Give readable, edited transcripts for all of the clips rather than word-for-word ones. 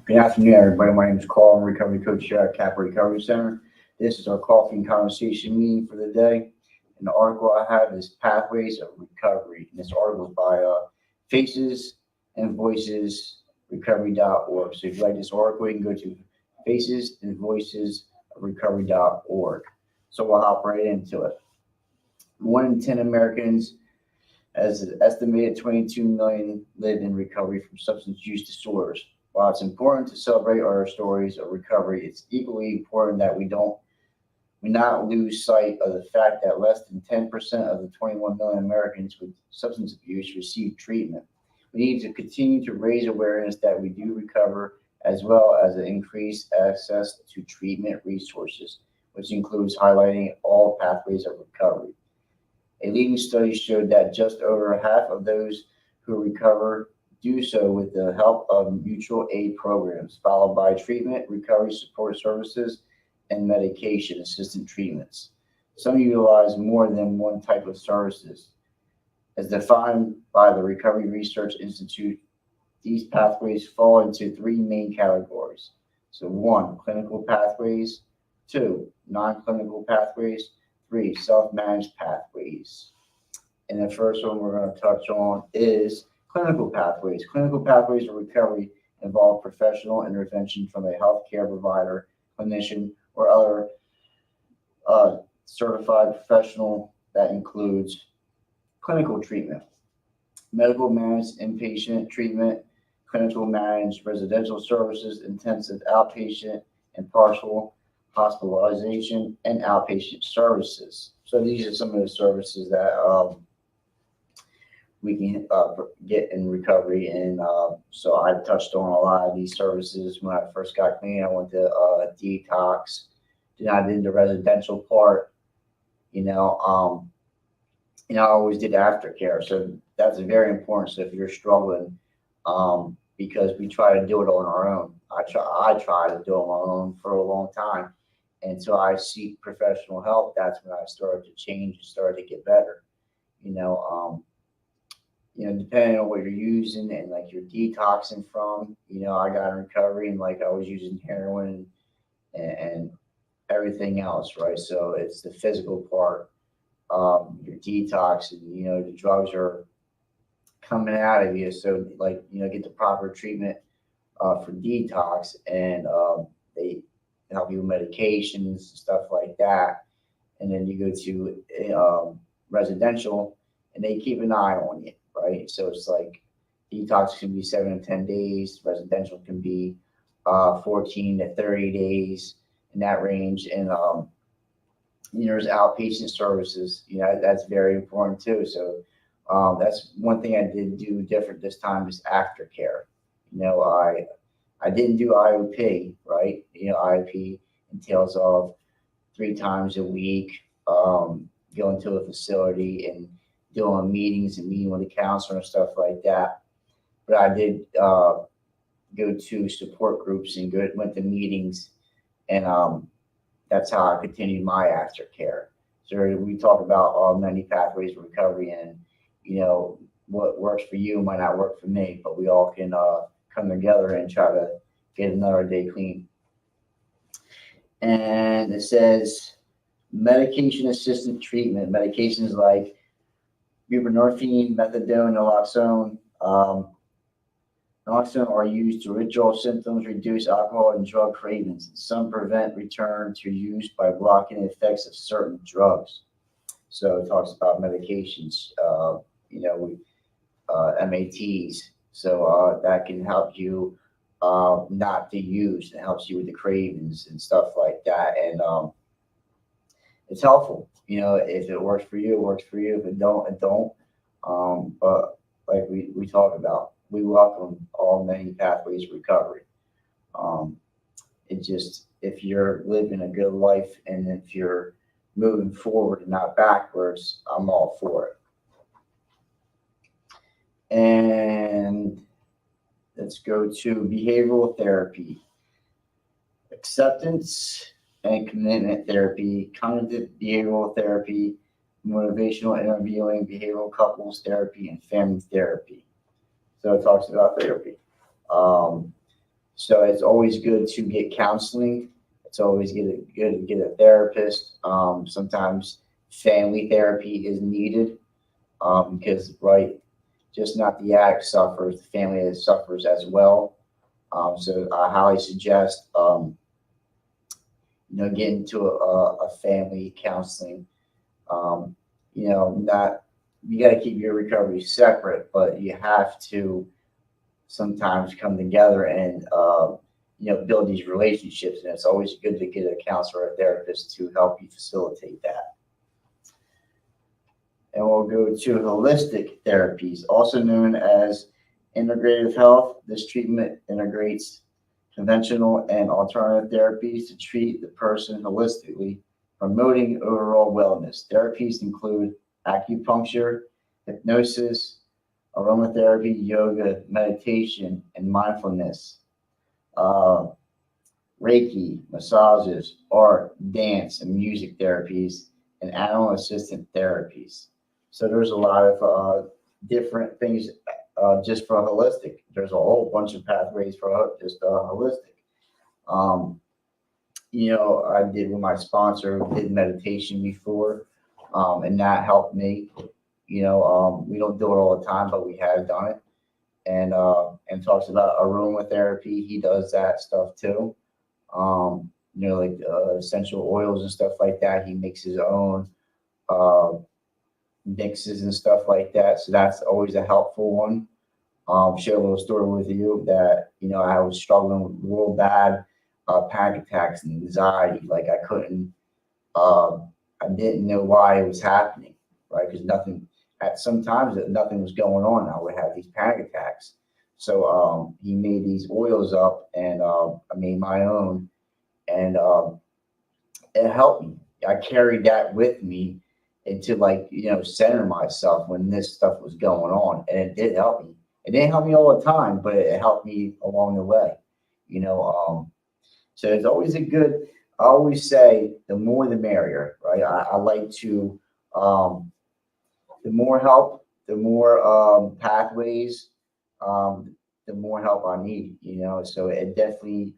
Good afternoon, everybody. My name is Carl. I'm a recovery coach here at Cap Recovery Center. This is our coffee and conversation meeting for the day. And the article I have is Pathways of Recovery. And this article is by Faces and Voices Recovery.org. So if you like this article, you can go to Faces and Voices Recovery.org. So we'll hop right into it. 1 in 10 Americans, as estimated 22 million, live in recovery from substance use disorders. While it's important to celebrate our stories of recovery, it's equally important that we not lose sight of the fact that less than 10% of the 21 million Americans with substance abuse receive treatment. We need to continue to raise awareness that we do recover, as well as increase access to treatment resources, which includes highlighting all pathways of recovery. A leading study showed that just over half of those who recover do so with the help of mutual aid programs, followed by treatment, recovery support services, and medication assisted treatments. Some utilize more than one type of services. As defined by the Recovery Research Institute, these pathways fall into three main categories. So, one, clinical pathways; two, non clinical pathways; three, self managed pathways. And the first one we're going to touch on is clinical pathways. Clinical pathways of recovery involve professional intervention from a healthcare provider, clinician, or other certified professional that includes clinical treatment, medical managed inpatient treatment, clinical managed residential services, intensive outpatient and partial hospitalization, and outpatient services. So these are some of the services that we can get in recovery. And so I touched on a lot of these services when I first got clean. I went to detox, then I did the residential part. You know, I always did aftercare, so that's very important. So if you're struggling, because we try to do it on our own. I try to do it on my own for a long time, and so I seek professional help. That's when I started to change and started to get better. You know, depending on what you're using and like you're detoxing from, I got in recovery and like I was using heroin and everything else, right? So it's the physical part. You're detoxing, the drugs are coming out of you. So like, get the proper treatment for detox, and they help you with medications, stuff like that. And then you go to residential, and they keep an eye on you, right? So it's like detox can be 7 to 10 days, residential can be 14 to 30 days in that range, and there's outpatient services. That's very important too. So that's one thing I did do different this time is aftercare. I didn't do IOP, right? IOP entails of 3 times a week, going to a facility and doing meetings and meeting with a counselor and stuff like that. But I did go to support groups and went to meetings, and that's how I continued my aftercare. So we talk about many pathways of recovery, and what works for you might not work for me, but we all can come together and try to get another day clean. And it says medication assisted treatment. Medications like buprenorphine, methadone, naloxone. Naloxone are used to withdraw symptoms, reduce alcohol and drug cravings, and some prevent return to use by blocking the effects of certain drugs. So it talks about medications, MATs. So that can help you not to use. It helps you with the cravings and stuff like that. And it's helpful. If it works for you, it works for you. If it don't, it don't. But like we talk about, we welcome all many pathways of recovery. It just, if you're living a good life and if you're moving forward and not backwards, I'm all for it. And let's go to behavioral therapy. Acceptance and commitment therapy, cognitive behavioral therapy, motivational interviewing, behavioral couples therapy, and family therapy. So it talks about therapy. So it's always good to get counseling. It's always good to get a therapist. Sometimes family therapy is needed, because, right, just not the addict suffers, the family suffers as well. So I highly suggest, getting to a family counseling. Um, not, you got to keep your recovery separate, but you have to sometimes come together and build these relationships. And it's always good to get a counselor or a therapist to help you facilitate that. And we'll go to holistic therapies, also known as integrative health. This treatment integrates conventional and alternative therapies to treat the person holistically, promoting overall wellness. Therapies include acupuncture, hypnosis, aromatherapy, yoga, meditation, and mindfulness, uh, Reiki, massages, art, dance, and music therapies, and animal assistant therapies. So there's a lot of different things just for holistic. There's a whole bunch of pathways for just holistic. Um, I did with my sponsor, did meditation before, and that helped me. We don't do it all the time, but we have done it. And talks about aromatherapy. He does that stuff too. Like essential oils and stuff like that. He makes his own uh, mixes and stuff like that. So that's always a helpful one. Share a little story with you that I was struggling with real bad panic attacks and anxiety. Like uh, I didn't know why it was happening, right? Because nothing at some times that nothing was going on. I would have these panic attacks. So he made these oils up, and I made my own, and it helped me. I carried that with me into, like, center myself when this stuff was going on, and it did help me. It didn't help me all the time, but it helped me along the way. You know, so it's always a good. I always say the more the merrier, right? I like to, the more help, the more pathways, the more help I need. So it definitely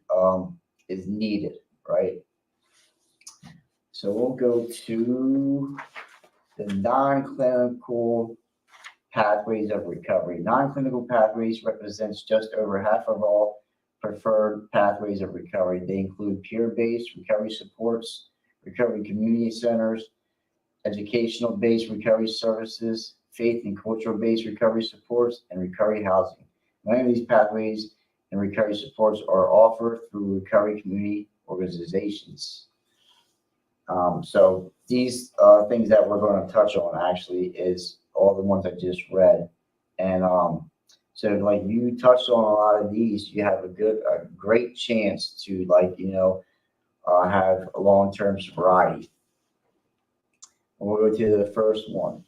is needed, right? So we'll go to the non-clinical pathways of recovery. Non-clinical pathways represents just over half of all preferred pathways of recovery. They include peer-based recovery supports, recovery community centers, educational-based recovery services, faith and cultural-based recovery supports, and recovery housing. Many of these pathways and recovery supports are offered through recovery community organizations. So these things that we're going to touch on actually is all the ones I just read. And so, like, you touched on a lot of these, you have a great chance to, like, have a long-term sobriety. And we'll go to the first one.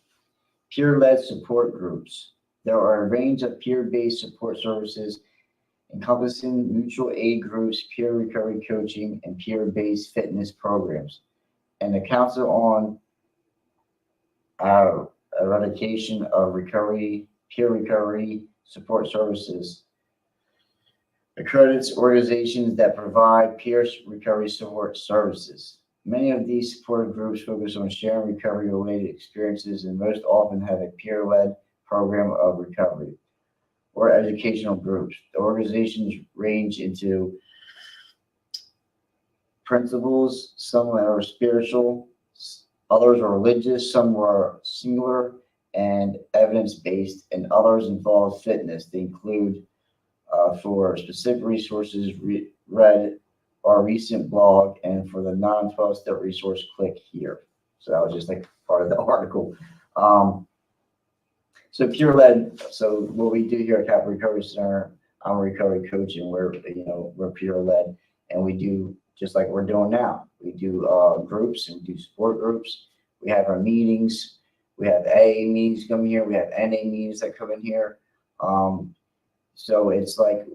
Peer-led support groups. There are a range of peer-based support services encompassing mutual aid groups, peer recovery coaching, and peer-based fitness programs. And the Council on Eradication of Recovery, Peer Recovery Support Services accredits organizations that provide peer recovery support services. Many of these support groups focus on sharing recovery-related experiences and most often have a peer-led program of recovery or educational groups. The organizations range into principles, some are spiritual, others are religious, some are singular and evidence-based, and others involve fitness. They include, for specific resources, read our recent blog, and for the non-12-step resource, click here. So that was just like part of the article. So peer led. So what we do here at Capital Recovery Center, I'm a recovery coach, and we're peer led, and we do just like we're doing now. We do groups and we do support groups. We have our meetings. We have AA meetings coming here. We have NA meetings that come in here. So it's like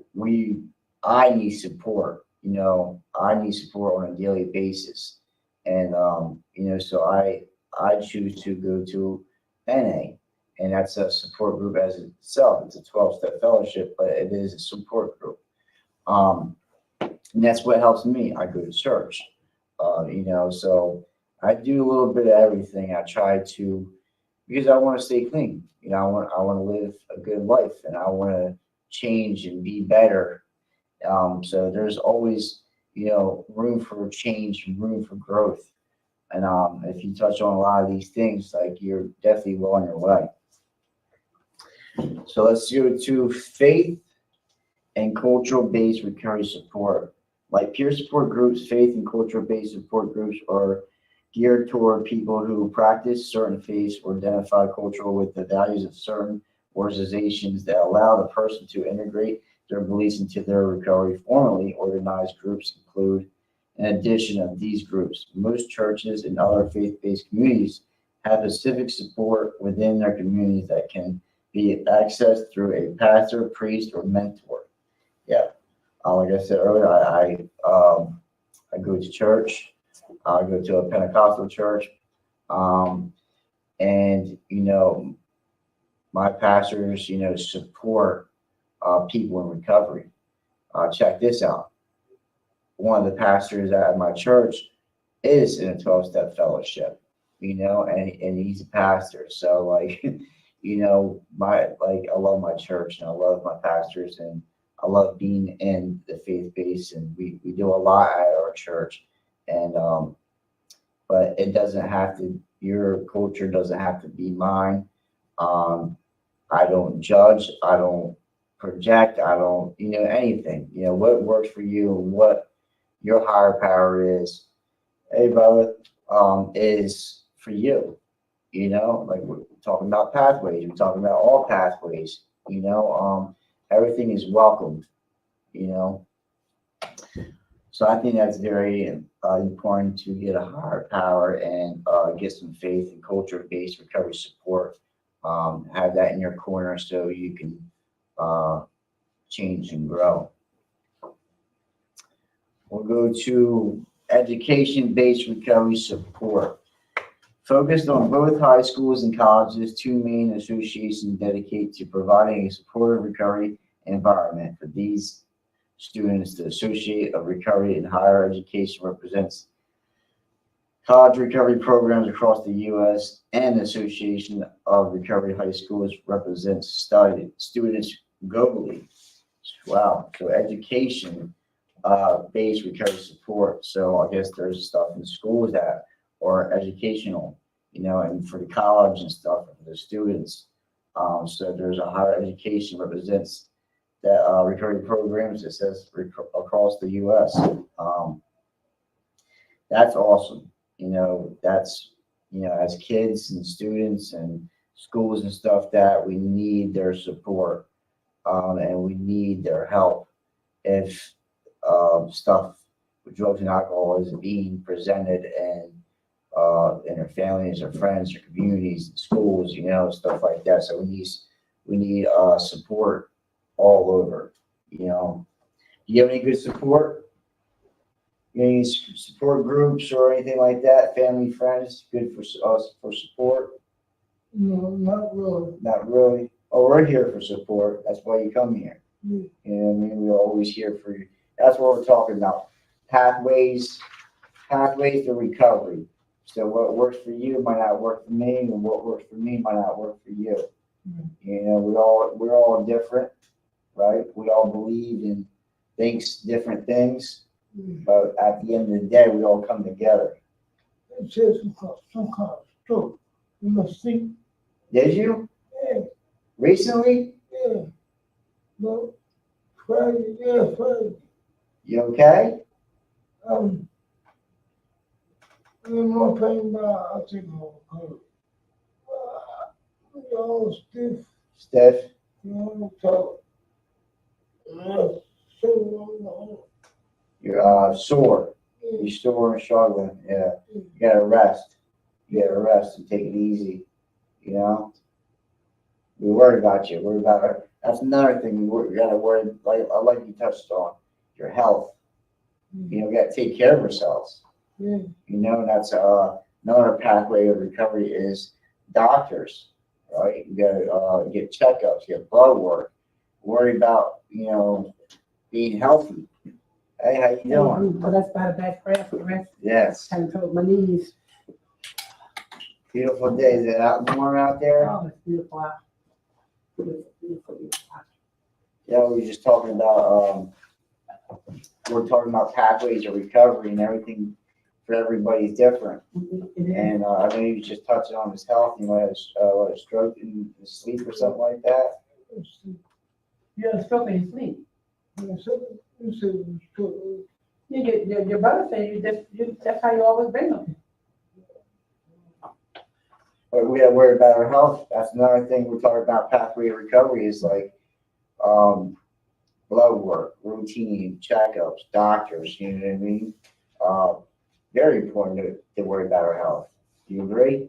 I need support. I need support on a daily basis, and so I choose to go to NA. And that's a support group as itself. It's a 12-step fellowship, but it is a support group. And that's what helps me. I go to church, so I do a little bit of everything. I try to, because I want to stay clean. I want to live a good life, and I want to change and be better. So there's always, room for change and room for growth. And if you touch on a lot of these things, like you're definitely well on your way. So let's go to faith and cultural-based recovery support. Like peer support groups, faith and cultural-based support groups are geared toward people who practice certain faiths or identify cultural with the values of certain organizations that allow the person to integrate their beliefs into their recovery. Formally organized groups include an addition of these groups. Most churches and other faith-based communities have specific support within their communities that can be accessed through a pastor, priest, or mentor. Yeah, like I said earlier, I go to church. I go to a Pentecostal church, and my pastors, support people in recovery. Check this out. One of the pastors at my church is in a 12-step fellowship, and he's a pastor. So like, I love my church and I love my pastors and I love being in the faith base, and we do a lot at our church. And but it doesn't have to, your culture doesn't have to be mine. I don't judge, I don't project, I don't, anything. What works for you and what your higher power is, hey brother, is for you. Like we're talking about pathways, we're talking about all pathways, everything is welcomed, you know. So I think that's very important to get a higher power and get some faith and culture-based recovery support. Have that in your corner so you can change and grow. We'll go to education-based recovery support. Focused on both high schools and colleges, two main associations dedicate to providing a supportive recovery environment for these students. The Associate of Recovery in Higher Education represents college recovery programs across the U.S., and the Association of Recovery High Schools represents students globally. Wow. So education based recovery support. So I guess there's stuff in schools that are educational, and for the college and stuff for the students. So there's a higher education represents that recovery programs. It says across the U.S. That's awesome. That's as kids and students and schools and stuff, that we need their support, and we need their help if stuff with drugs and alcohol is being presented and in their families, their friends, their communities, schools, stuff like that. So we need support all over. Do you have any good support? Any support groups or anything like that? Family, friends, good for us for support? No, not really. Not really. Oh, we're here for support. That's why you come here. Yeah. We're always here for you. That's what we're talking about. Pathways to recovery. So what works for you might not work for me, and what works for me might not work for you. We're all different, right? We all believe in different things, but at the end of the day, we all come together. It says some kind of stroke. You must think. Did you? Yeah, Recently? yeah. No, Friday, yeah, Friday. You okay? I'm more pain, but I think I'm okay. Stiff, Steph? so, so, You're sore. yeah, You're sore and struggling. Yeah. You gotta rest. You gotta rest and take it easy. We worry about you. Worry about her. That's another thing we gotta worry. Like you touched on, your health. We gotta take care of ourselves. yeah. And that's another pathway of recovery is doctors, right? You gotta get checkups, get blood work. Worry about being healthy. Hey, how you doing? But that's about a back cramp, rest, Yes. having trouble with my knees. Beautiful day. Is it out warm out there? Oh, it's beautiful out. Beautiful, beautiful, beautiful. Yeah, we were just talking about, we're talking about pathways of recovery and everything for everybody's different. It is. And I know you was just touching on his health, you know, a stroke in his sleep or something like that. You had a stroke in your sleep. You said it was true. Your brother said that's how you always been looking. But we gotta worry about our health. That's another thing we're talking about pathway of recovery is like, blood work, routine, checkups, doctors, you know what I mean? Very important to worry about our health. Do you agree?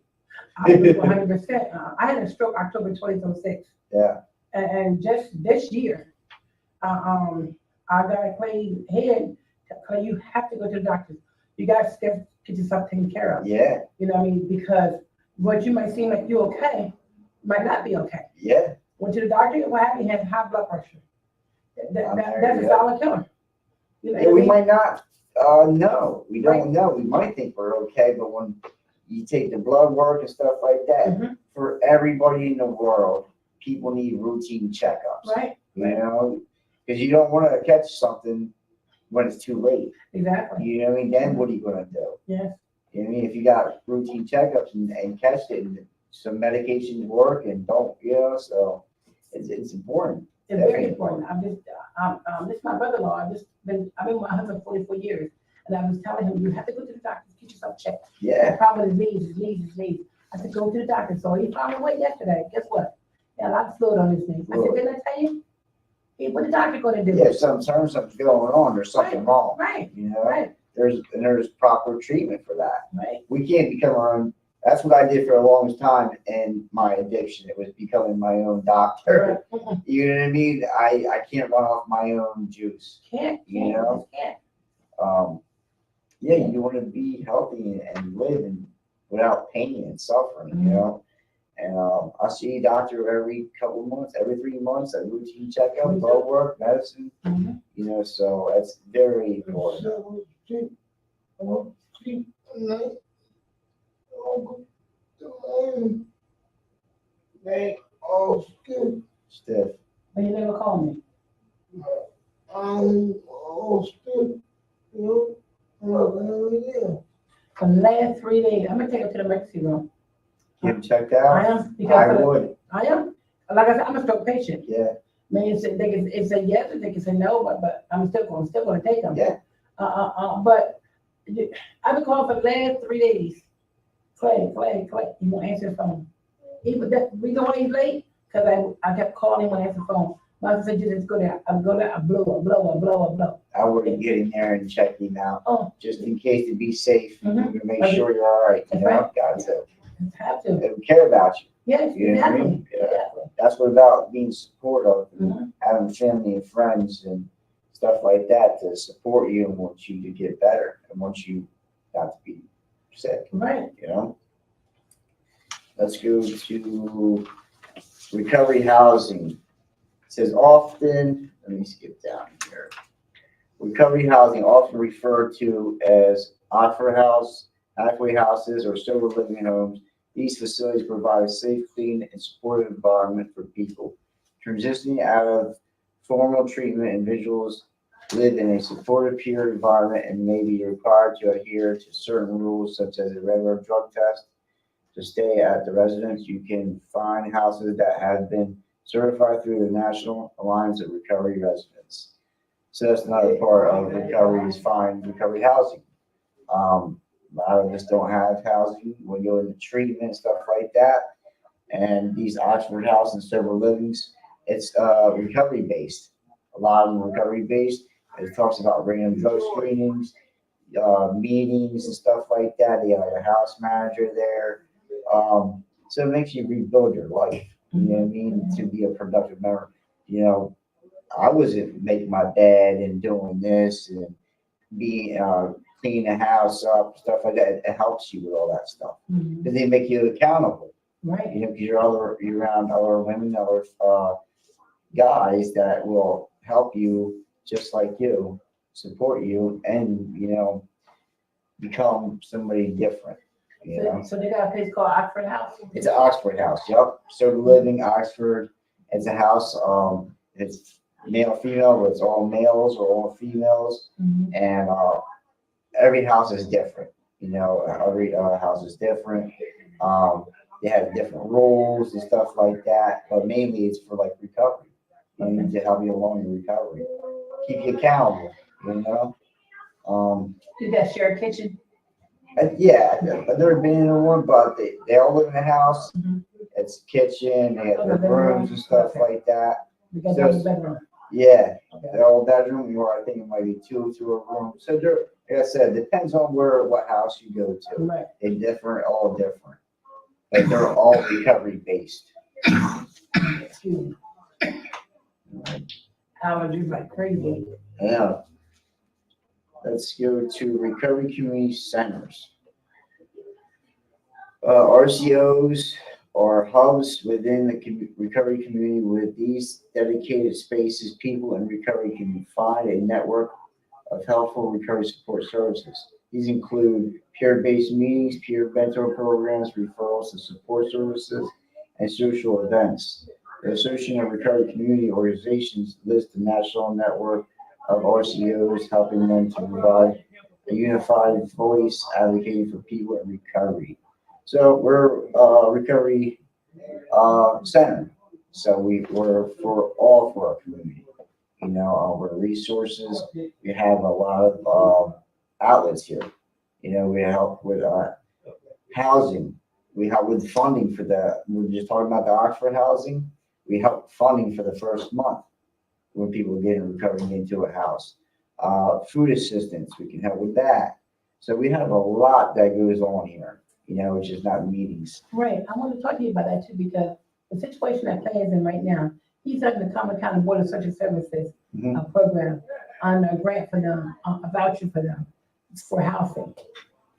I agree 100%. I had a stroke October 2006. Yeah. And just this year, I got a clay head. Clay, you have to go to the doctor. You got to get yourself taken care of. Yeah, You know what I mean? Because what you might seem like you're okay might not be okay. yeah. Went to the doctor, what happened? He had high blood pressure. I'm That's sorry, a yeah. silent killer. You know Yeah, what I we mean? might not, know. We don't know. We might think we're okay, but when you take the blood work and stuff like that, Mhm. for everybody in the world, people need routine checkups. Right? You know, because you don't want to catch something when it's too late. Exactly. You know what I mean? Then what are you gonna do? Yes. You know what I mean? If you got routine checkups and catch it, and some medications work and don't, you know, so it's important. It's very important. This is my brother-in-law. I've been with my husband 44 years. And I was telling him, you have to go to the doctor to get yourself checked. The Yeah, problem is his knees. I said, go to the doctor. So he found a way yesterday. Guess what? Yeah, a lot of fluid on his knees. I said, didn't I tell you? Hey, what the doctor gonna do? yeah. Sometimes something's going on. There's something wrong. Right, You know, right, there's proper treatment for that. right. We can't become our own. That's what I did for the longest time in my addiction. It was becoming my own doctor. Right. Mhm. You know what I mean? I can't run off my own juice. Can't, You know? just can't. Yeah, you want to be healthy and live without pain and suffering, you know? And I see a doctor every couple of months, every 3 months, a routine checkup, blood work, medicine, Mhm. you know, so it's very important. So, I want to sleep at night. I want to go they all still, Stiff. But you never call me. I'm all still, you know, yeah. For the last 3 days, I'm gonna take him to the emergency room. Get him checked I out? am, I because would, I am. Like I said, I'm a stroke patient. yeah, Man, they can say yes or they can say no, but I'm still gonna take them. yeah. But I've been calling for the last 3 days. Clay, he won't answer the phone. Even that reason why he's late, because I kept calling him when I answered the phone. My husband said, just go there. I blow. I wouldn't get in there and check him out, Oh, just in case to be safe, Mhm. to make sure you're all right, you That's know? right. Got to. have to. They care about you. Yes, You know what I exactly. mean? Yeah. Exactly. That's what about being supportive, and Mhm. having family and friends and stuff like that to support you and want you to get better and want you not to be sick, Right. you know? Let's go to recovery housing. It says often, let me skip down here. Recovery housing often referred to as Oxford House, halfway houses, or sober living homes. These facilities provide a safe, clean, and supportive environment for people. Transitioning out of formal treatment, individuals live in a supportive peer environment and may be required to adhere to certain rules such as a regular drug test. To stay at the residence, you can find houses that have been certified through the National Alliance of Recovery Residents. So that's another part of recovery is find recovery housing. A lot of us don't have housing. We go into treatment and stuff like that. And these Oxford House and sober livings, it's recovery based. A lot of them recovery based. It talks about random drug screenings, meetings and stuff like that. They have a house manager there. So it makes you rebuild your life. You know what I mean? To be a productive member. You know, I wasn't making my bed and doing this and be cleaning the house up, stuff like that. It helps you with all that stuff. Mhm. Because they make you accountable. Right. You know, because you're around other women, other guys that will help you just like you, support you, and become somebody different. So they got a place called Oxford House? It's an Oxford House. Yep. So living Oxford. It's a house. It's male, female, but it's all males or all females, Mhm. and every house is different. Every house is different. They have different rules and stuff like that, but mainly it's for like recovery. To help you along your recovery, keep you accountable. You know. You got shared kitchen? Yeah, I've never been in one, but they all live in a house. Mhm. It's kitchen, they have Oh, their the bedroom. rooms and stuff Okay. like that. You got So- double bedroom? Yeah, Okay. they're all bedroom, or I think it might be two to a room. So they're, like I said, depends on what house you go to. Right. They're different, all different. But they're all recovery based. Excuse me. Allergies like crazy. Yeah. Let's go to recovery community centers. RCOs are hubs within the recovery community. With these dedicated spaces, people in recovery can find a network of helpful recovery support services. These include peer-based meetings, peer mentor programs, referrals and support services, and social events. The Association of Recovery Community Organizations lists the national network of RCOs, helping them to provide a unified voice advocating for people in recovery. So we're a recovery center. So we're for our community. We're resources. We have a lot of outlets here. We help with housing. We help with funding for we were just talking about the Oxford housing. We help funding for the first month when people get in recovering into a house. Food assistance, we can help with that. So we have a lot that goes on here. It's just not meetings. Right, I want to talk to you about that too, because the situation that Clay is in right now, he's under the Common County Board of Social Services Mhm. program on a grant for them, a voucher for them for housing.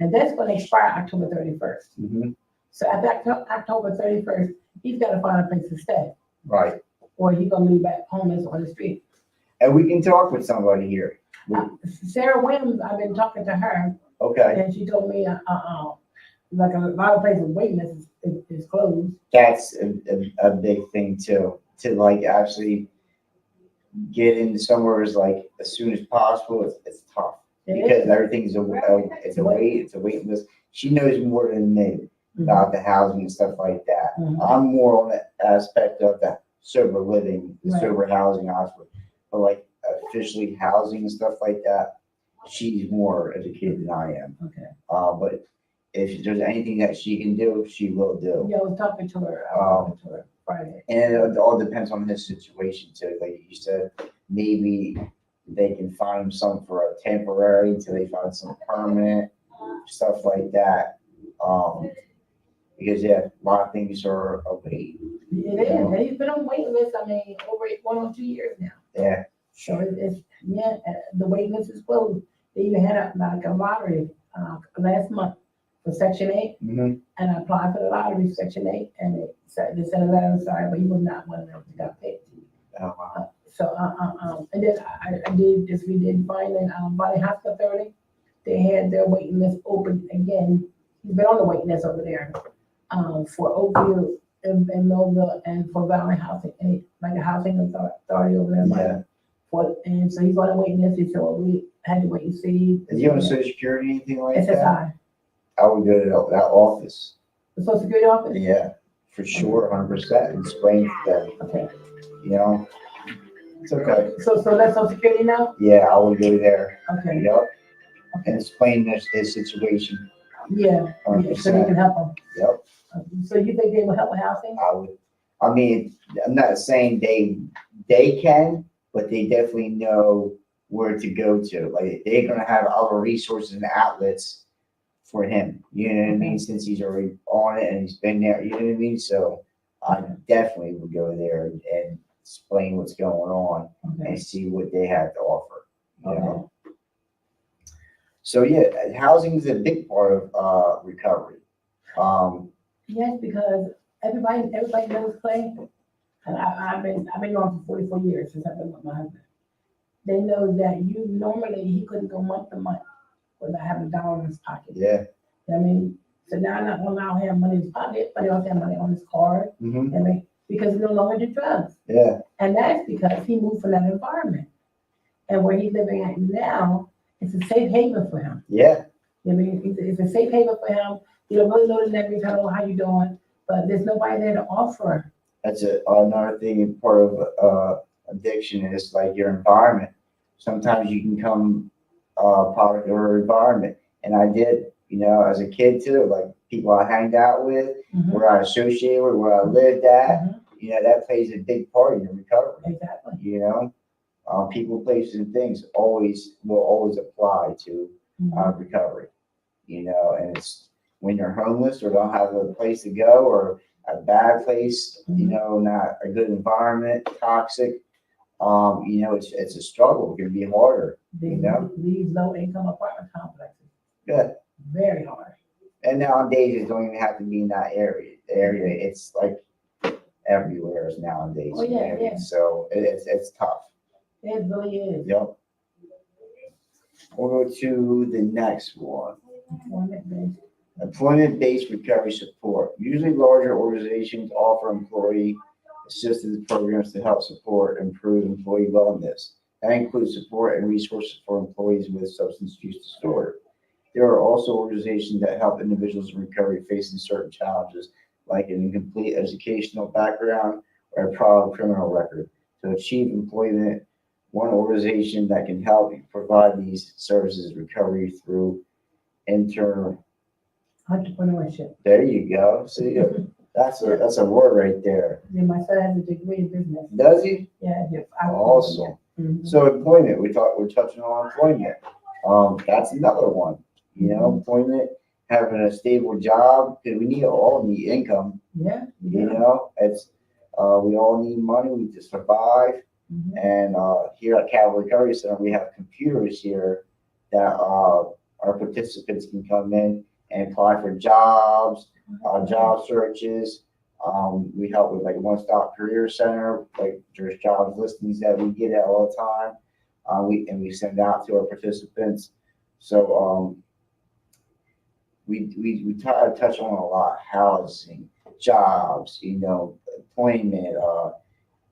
And that's going to expire October 31st. Mhm. So after October 31st, he's got to find a place to stay, Right. or he's going to be back homeless on the street. And we can talk with somebody here. Sarah Williams, I've been talking to her, Okay. and she told me, like a lot of places waiting list is closed. That's a big thing too, to like actually get into somewhere is like as soon as possible. It's tough It because is. everything's it's a waiting list. She knows more than me about the housing and stuff like that. Mhm. I'm more on the aspect of the sober living, the Right. sober housing aspect, but like officially housing and stuff like that, she's more educated than I am. Okay. But if there's anything that she can do, she will do. Yeah, I was talking to her Friday. And it all depends on his situation too. Like you said, maybe they can find him something for a temporary until they find some permanent stuff like that. Because a lot of things are a wait. It is, and he's been on waiting list, over 1 or 2 years now. Yeah. So the waiting list is closed. They even had a lottery, last month for Section 8, Mm-hmm. and I applied for the lottery, Section 8, and they sent a letter, I'm sorry, but he was not one of them that got picked. Oh, wow. So, and then we did find that, Valley Hospital Authority, they had their waiting list open again. He's been on the waiting list over there, for Oakville and Millville and for Valley Housing, and like a housing authority over there. Yeah. And so he's on the waiting list, so we had to wait and see. Is he on Social Security, anything like that? SSI, I would go to that office. the Social Security office? Yeah, for sure, 100%. Explain to them, Okay, It's okay. so that's Social Security now? Yeah, I would go there. Okay, Yep. And explain his situation. yeah, so they 100%. can help him. Yep. So you think they will help with housing? I'm not saying they can, but they definitely know where to go to. Like they're gonna have other resources and outlets for him. You know what I mean? Since he's already on it and he's been there, you know what I mean? So I definitely would go there and explain what's going on Okay. and see what they have to offer. You know? Okay. So yeah, housing is a big part of recovery. Yes, because everybody knows Clay, and I've been knowing him for 44 years since I've been with my husband. they know that you normally, he couldn't go month to month without having a dollar in his pocket. Yeah. I mean, so now I'm not gonna allow him to have money in his pocket, but he also have money on his card, Hmm. because he no longer do drugs. Yeah. And that's because he moved from that environment. And where he's living at now, it's a safe haven for him. Yeah. I mean, it's a safe haven for him. You don't really know the neighbors, hello, how you doing? But there's nobody there to offer. That's another thing. Part of addiction is like your environment. Sometimes you can come product of your environment, and I did, as a kid too. Like people I hanged out with, Mhm. where I associated with, where I lived at. Mhm. That plays a big part in your recovery. Exactly. People, places, and things will always apply to Mhm. recovery. And it's when you're homeless or don't have a place to go or a bad place, not a good environment, toxic. It's a struggle. It can be harder. These low income apartment complexes. Yeah. Very hard. And nowadays, it don't even have to be in that area. The area, it's like everywhere is nowadays. Oh, yeah, yeah. So it's tough. It really is. Yep. We'll go to the next one. Employment-based. Employment-based recovery support. Usually larger organizations offer employee assistance programs to help support and improve employee wellness. That includes support and resources for employees with substance use disorder. There are also organizations that help individuals in recovery facing certain challenges, like an incomplete educational background or a prior criminal record, to achieve employment. One organization that can help provide these services is recovery through Entrepreneurship. There you go. See, that's a word right there. Yeah, my son has a degree in business. Does he? Yeah, yes. Awesome. Mhm. So employment, we're touching on employment. That's another one. Employment, having a stable job, because we all need income. Yeah. It's we all need money to survive. Mhm. And here at Capital Recovery Center, we have computers here that our participants can come in and apply for jobs, job searches. We help with like one-stop career center, like there's job listings that we get at all the time. We send out to our participants. So we try to touch on a lot: housing, jobs, employment.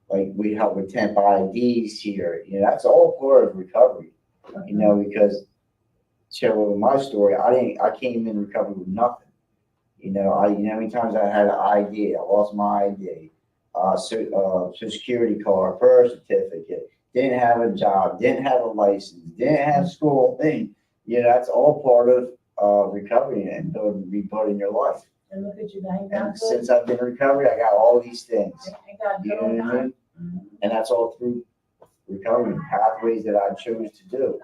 Like we help with temp IDs here. That's all part of recovery. Because share with my story, I came in recovery with nothing. How many times I had an ID, I lost my ID, Social Security card, birth certificate, didn't have a job, didn't have a license, didn't have school thing. That's all part of recovery and rebuilding your life. And look at you now. And since I've been in recovery, I got all these things. You know what I mean? And that's all through recovery pathways that I chose to do.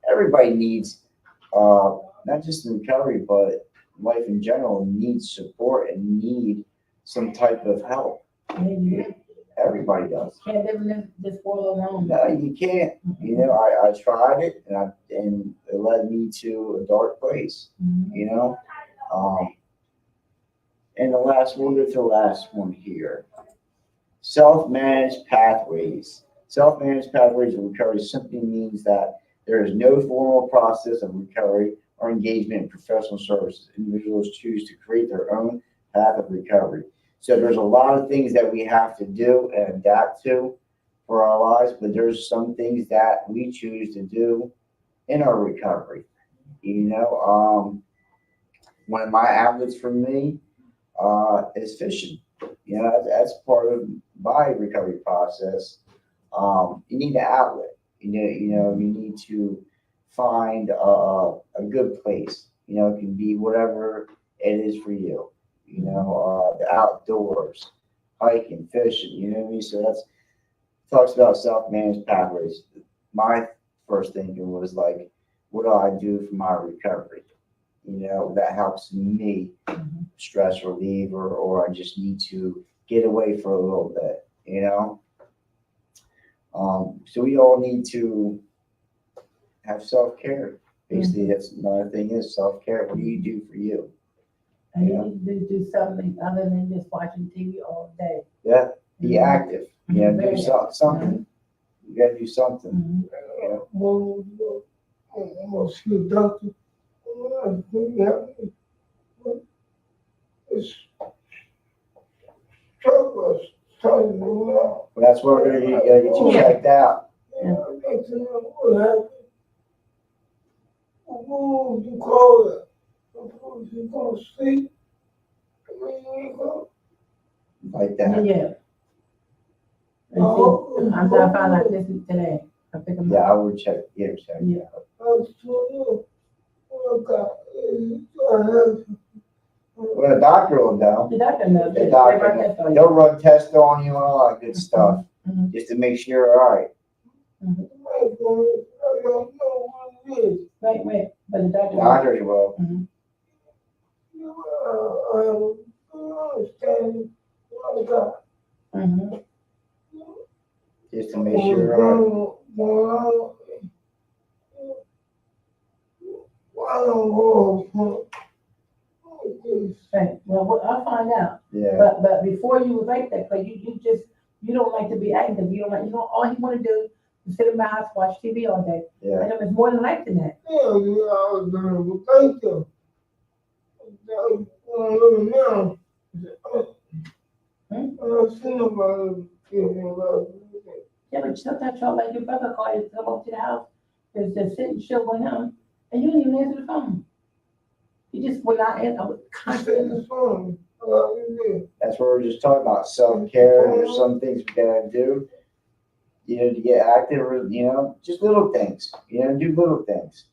Everybody needs, not just in recovery, but life in general, needs support and need some type of help. Everybody does. Can't live in this world alone. No, you can't. I tried it, and it led me to a dark place. Mhm. And we'll get to the last one here. Self-managed pathways. Self-managed pathways of recovery simply means that there is no formal process of recovery or engagement in professional services. Individuals choose to create their own path of recovery. So there's a lot of things that we have to do and adapt to for our lives, but there's some things that we choose to do in our recovery. One of my outlets for me is fishing. That's part of my recovery process. You need an outlet. You need to find a good place. It can be whatever it is for you. The outdoors, hiking, fishing. You know what I mean? So that's talks about self-managed pathways. My first thinking was like, what do I do for my recovery? That helps me stress relief, or I just need to get away for a little bit. So we all need to have self-care. Basically, that's another thing is self-care. What do you do for you? And you need to do something other than just watching TV all day. Yeah, be active. Very Do something. You gotta do something. Mhm. I'm gonna see a doctor. It's trouble starting now. But that's what we're gonna, you gotta get you Yeah. checked out. Yeah, I'd like to know what happened. What would you call it? If you go to sleep, and then you go. Like that. Yeah. And Oh. see, I'm trying to find out this today. I pick them Yeah, I up. would check, get him checked Yeah. out. I told you, what I got is I have. Well, the doctor will know. The doctor knows. The They doctor, run that for you. they'll run tests on you and all that good stuff, Mhm. just to make sure you're all right. I don't know what it is. Wait, but the doctor. Doctors will. Mhm. I don't understand what I got. Mhm. Just to make sure you're all right. I don't know. Right. Well, I'll find out. Yeah, But before you was like that, cause you don't like to be active. You don't, all you want to do is sit in my house, watch TV all day. yeah. And it was more than life than that. Yeah, I was gonna thank you. Now, I've seen about it. Yeah, but sometimes y'all like your brother call you to come up to the house, just sit and chill with him, and you didn't even answer the phone. You just would not answer. I was I said constantly. the phone. Yeah. That's what we're just talking about, self-care. There's some things we gotta do, to get active, or, just little things, do little things.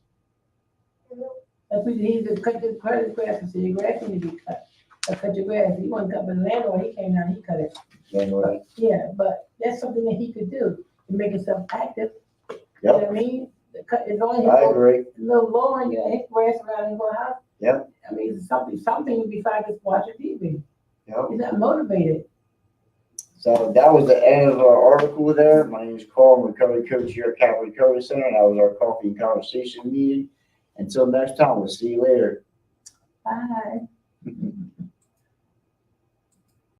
That's what he just cut his grass and said, your grass need to be cut. I cut your grass. He wasn't cut, but the landlord, he came down, he cut it. Anyway, Yeah, but that's something that he could do to make himself active. You know yep, what I mean? It's only I his agree. little lawn, his grass around his little house. Yep. I mean, something besides just watching TV. Yep. He's not motivated. So that was the end of our article there. My name is Carl, I'm a recovery coach here at Capital Recovery Center. That was our coffee and conversation meeting. Until next time, we'll see you later. Bye.